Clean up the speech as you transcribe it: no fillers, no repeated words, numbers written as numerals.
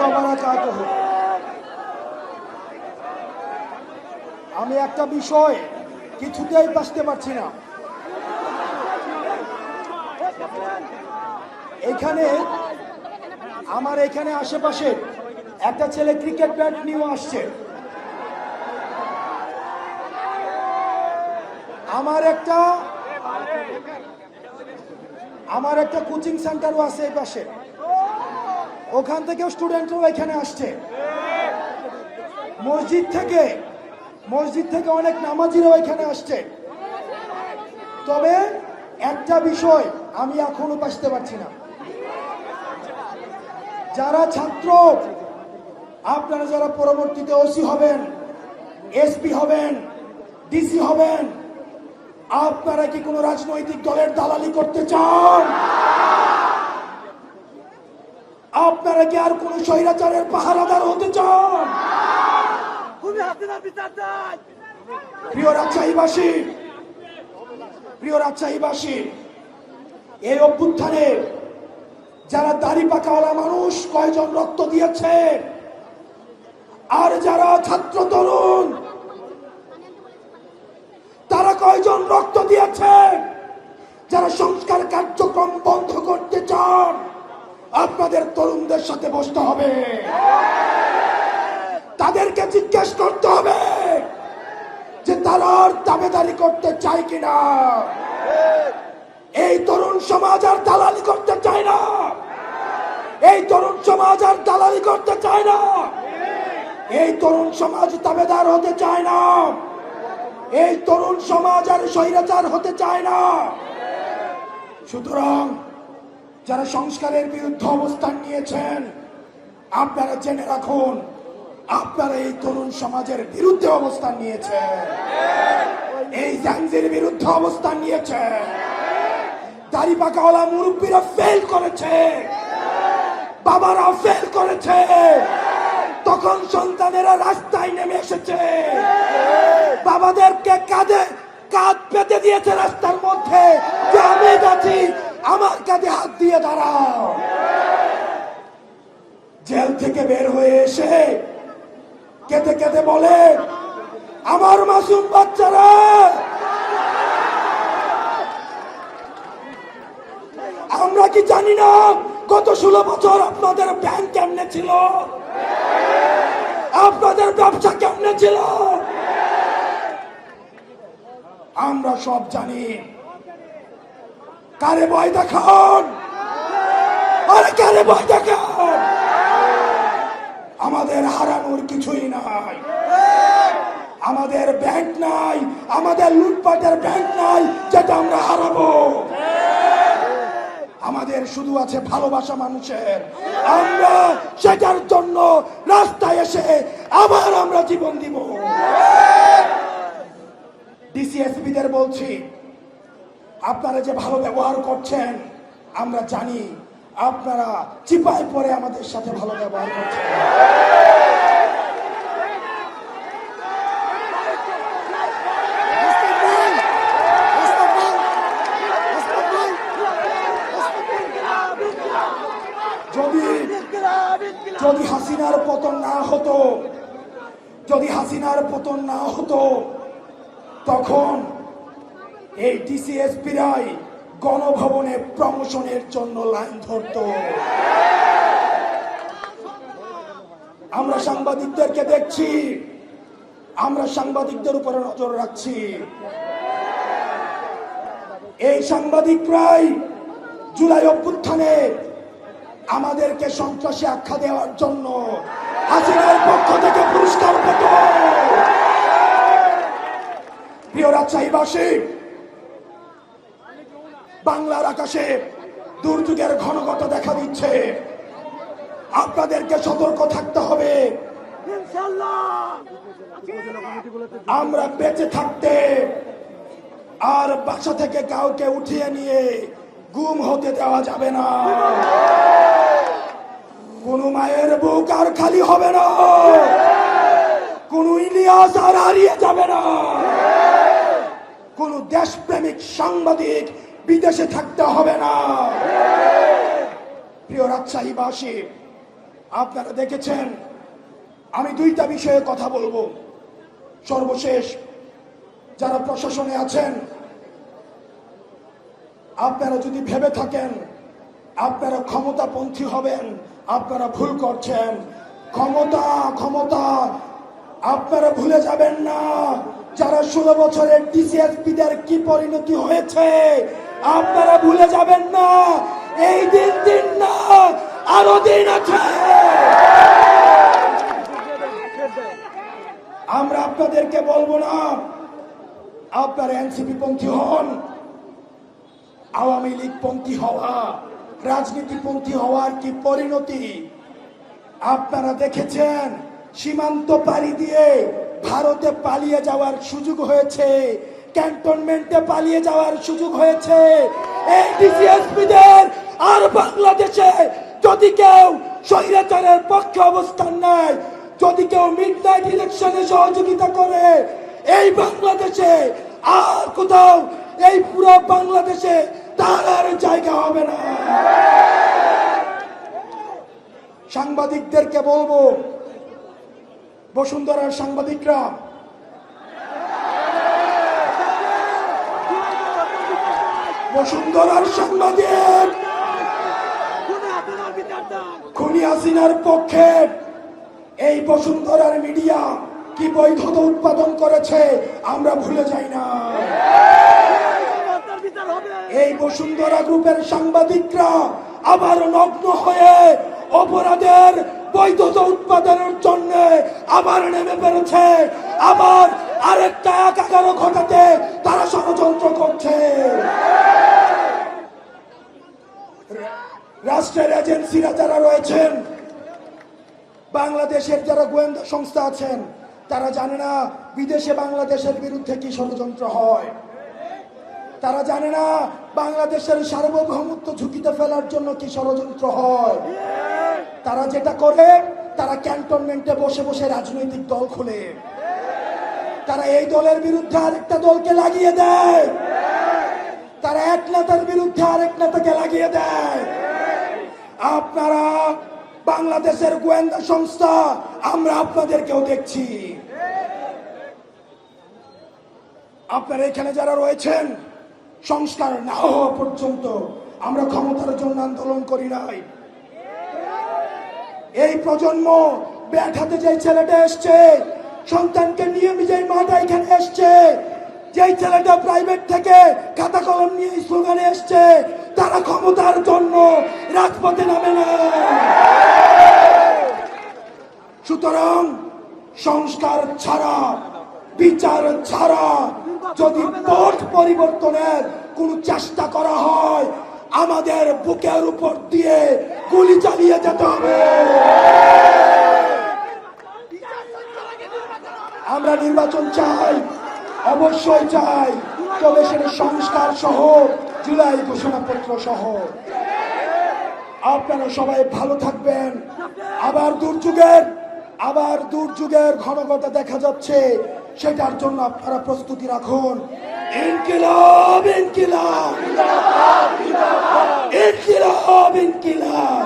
ওয়া বারাকাতুহু। আমি একটা বিষয় কিছুতেই বুঝতে পারছি না। এখানে আমার এখানে আশেপাশে একটা ছেলে ক্রিকেট ব্যাট নিয়ে আসছে। আমার একটা কোচিং সেন্টারও আছে এই পাশে, ওখান থেকেও স্টুডেন্টরাও এখানে আসছে। মসজিদ থেকে অনেক নামাজিরাও এখানে আসছে। তবে একটা বিষয় আমি এখনো বুঝতে পারছি না, যারা ছাত্র, আপনারা যারা পরবর্তীতে ওসি হবেন, এসপি হবেন, ডিসি হবেন, আপনারা কি কোনো রাজনৈতিক দলের দালালি করতে চান? আপনারা কি আর কোন স্বৈরাচারের পাহারাদার হতে চান? প্রিয় রাজশাহীবাসী, এই অভ্যুত্থানে যারা দাড়ি পাকাওয়ালা মানুষ কয়জন রক্ত দিয়েছে, আর যারা ছাত্র তরুণ তারা কয়জন রক্ত দিয়েছে? যারা সংস্কার কার্যক্রম বন্ধ করতে চান, আপনাদের তরুণদের সাথে বসতে হবে, তাদেরকে জিজ্ঞেস করতে হবে যে তারা আর দাবেদারি করতে চায় কিনা। এই তরুণ সমাজ আর দালালি করতে চায় না, এই তরুণ সমাজ আর দালালি করতে চায় না, এই তরুণ সমাজ দাবেদার হতে চায় না, এই তরুণ সমাজ আর স্বৈরাচার হতে চায় না। সুতরাং যারা সংস্কারের বিরুদ্ধে অবস্থান নিয়েছেন, আপনারা জেনে রাখুন, আপনারা এই তরুণ সমাজের বিরুদ্ধে অবস্থান নিয়েছেন, এই জাঞ্জির বিরুদ্ধে অবস্থান নিয়েছেন। দাড়ি পাকাওয়ালা মুরব্বীরা ফেল করেছে, বাবারা ফেল করেছে, তখন সন্তানেরা রাস্তায় নেমে এসেছে, বাবাদেরকে কাঁধ পেতে দিয়েছে রাস্তার মধ্যে, যে আমি যাচ্ছি, আমার কাঁধে হাত দিয়ে দাঁড়াও। জেল থেকে বের হয়ে এসে কেঁদে কেঁদে বলে, আমার মাসুম বাচ্চারা, আমরা কি জানি না গত 16 বছর আপনাদের ব্যাংক কেমনে ছিল, আপনাদের ব্যবসা কেমনে ছিল? আমরা সব জানি। কারে ভয় দেখান, আরে কারে ভয় দেখান? আমাদের হারানোর কিছুই নাই, আমাদের ব্যাংক নাই, আমাদের লুটপাটের ব্যাংক নাই যেটা আমরা হারাবো। আমাদের শুধু আছে ভালোবাসা মানুষের, আমরা সেটার জন্য রাস্তায় এসে আবার আমরা জীবন দিব। ডিসিএসপিদের বলছি, আপনারা যে ভালো ব্যবহার করছেন আমরা জানি, আপনারা চিপায় পড়ে আমাদের সাথে ভালো ব্যবহার করছেন। যদি হাসিনার পতন না হতো, যদি হাসিনার পতন না হতো, তখন এই ডিসিএসপিরাই গণভবনে প্রমোশনের জন্য লাইন ধরত। আমরা সাংবাদিকদেরকে দেখছি, আমরা সাংবাদিকদের উপরে নজর রাখছি। এই সাংবাদিকরাই জুলাই অভ্যুত্থানে আমাদেরকে সন্ত্রাসী আখ্যা দেওয়ার জন্য হাসিনার পক্ষ থেকে পুরস্কার পেত। প্রিয় রাজশাহীবাসী, বাংলার আকাশে দুর্যোগের ঘনঘট দেখা দিচ্ছে, আপনাদেরকে সতর্ক থাকতে হবে। আমরা বেঁচে থাকতে আর বাসা থেকে কাউকে উঠিয়ে নিয়ে গুম হতে দেওয়া যাবে না। কোন মায়ের বুক আর খালি হবে না, কোন ইলিয়াস আর হারিয়ে যাবে না, কোন দেশপ্রেমিক সাংবাদিক বিদেশে থাকতে হবে না। প্রিয় রাজশাহীবাসী, আপনারা দেখেছেন আমি দুইটা বিষয়ে কথা বলবো। সর্বশেষ যারা প্রশাসনে আছেন, আপনারা যদি ভেবে থাকেন আপনারা ক্ষমতাপন্থী হবেন, আপনারা ভুল করছেন। ক্ষমতা ক্ষমতা আপনারা ভুলে যাবেন না যারা 16 বছরের ডিসিএসপিদের কি পরিণতি হয়েছে আপনারা ভুলে যাবেন না। এই দিন না, আরো দিন আছে। আমরা আপনাদেরকে বলবো না আপনারা এনসিপি পন্থী হন, আওয়ামী লীগ পন্থী হওয়া, রাজনীতিপন্থী হওয়ার কি পরিণতি আপনারা দেখেছেন। সীমান্ত পাড়ি দিয়ে ভারতে পালিয়ে যাওয়ার সুযোগ হয়েছে, ক্যান্টনমেন্টে পালিয়ে যাওয়ার সুযোগ হয়েছে। এই ডিসিএসপিদের আর বাংলাদেশে যদি কেউ স্বৈরাচারের পক্ষে অবস্থান নেয়, যদি কেউ মিডনাইট ইলেকশনে সহযোগিতা করে, এই বাংলাদেশে আর কোথাও, এই পুরো বাংলাদেশে তার আর জায়গা হবে না। সাংবাদিকদেরকে বলবো, বসুন্ধরার সাংবাদিকরা, বসুন্ধরার সাংবাদিক খুনি হাসিনার পক্ষে এই বসুন্ধরার মিডিয়া কি বৈধতা উৎপাদন করেছে আমরা ভুলে যাই না। এই বসুন্ধরা গ্রুপের সাংবাদিকরা আবার নগ্ন হয়ে অপরাধের বৈধতা উৎপাদনের জন্য আবার নেমে পেরেছে, আবার আরেকটা 11 ঘটাতে তারা ষড়যন্ত্র করছে। রাষ্ট্রের এজেন্সিরা যারা রয়েছেন, বাংলাদেশের যারা গোয়েন্দা সংস্থা আছেন, তারা জানে না বিদেশে বাংলাদেশের বিরুদ্ধে কি ষড়যন্ত্র হয়। তারা জানে না বাংলাদেশের সার্বভৌমত্ব ঝুঁকিতে ফেলার জন্য কি ষড়যন্ত্র হয়। তারা যেটা করে, তারা ক্যান্টনমেন্টে বসে বসে রাজনৈতিক দল খোলে, তারা এই দলের বিরুদ্ধে আরেকটা দলকে লাগিয়ে দেয়, তারা এক নেতার বিরুদ্ধে আরেক নেতাকে লাগিয়ে দেয়। আপনারা বাংলাদেশের গোয়েন্দা সংস্থা, আমরা আপনাদেরকেও দেখছি। আপনারা এখানে যারা রয়েছেন, সংস্কার না হওয়া পর্যন্ত আমরা ক্ষমতার জন্য আন্দোলন করি নাই। এই প্রজন্ম ব্যাট হাতে যে ছেলেটা এসছে, সন্তানকে নিয়ে যে মাটা এখানে এসছে, যেই ছেলেটা প্রাইভেট থেকে খাতা কলম নিয়ে স্লোগানে এসছে, তারা ক্ষমতার জন্য রাজপথে নামে না। সুতরাং সংস্কার ছাড়া, বিচার ছাড়া যদি পথ পরিবর্তনের কোন চেষ্টা করা হয়, আমাদের বুকের উপর দিয়ে গুলি চালিয়ে যেতে হবে। আমরা নির্বাচন চাই, অবশ্যই চাই, তবে সেটা সংস্কার সহ, জুলাই ঘোষণাপত্র সহ। আপনারা সবাই ভালো থাকবেন। আবার দুর্যোগের ঘনঘটা দেখা যাচ্ছে, সেটার জন্য আপনারা প্রস্তুতি রাখুন। ইনকিলাব ইনকিলাব ইনকিলাব ইনকিলাব।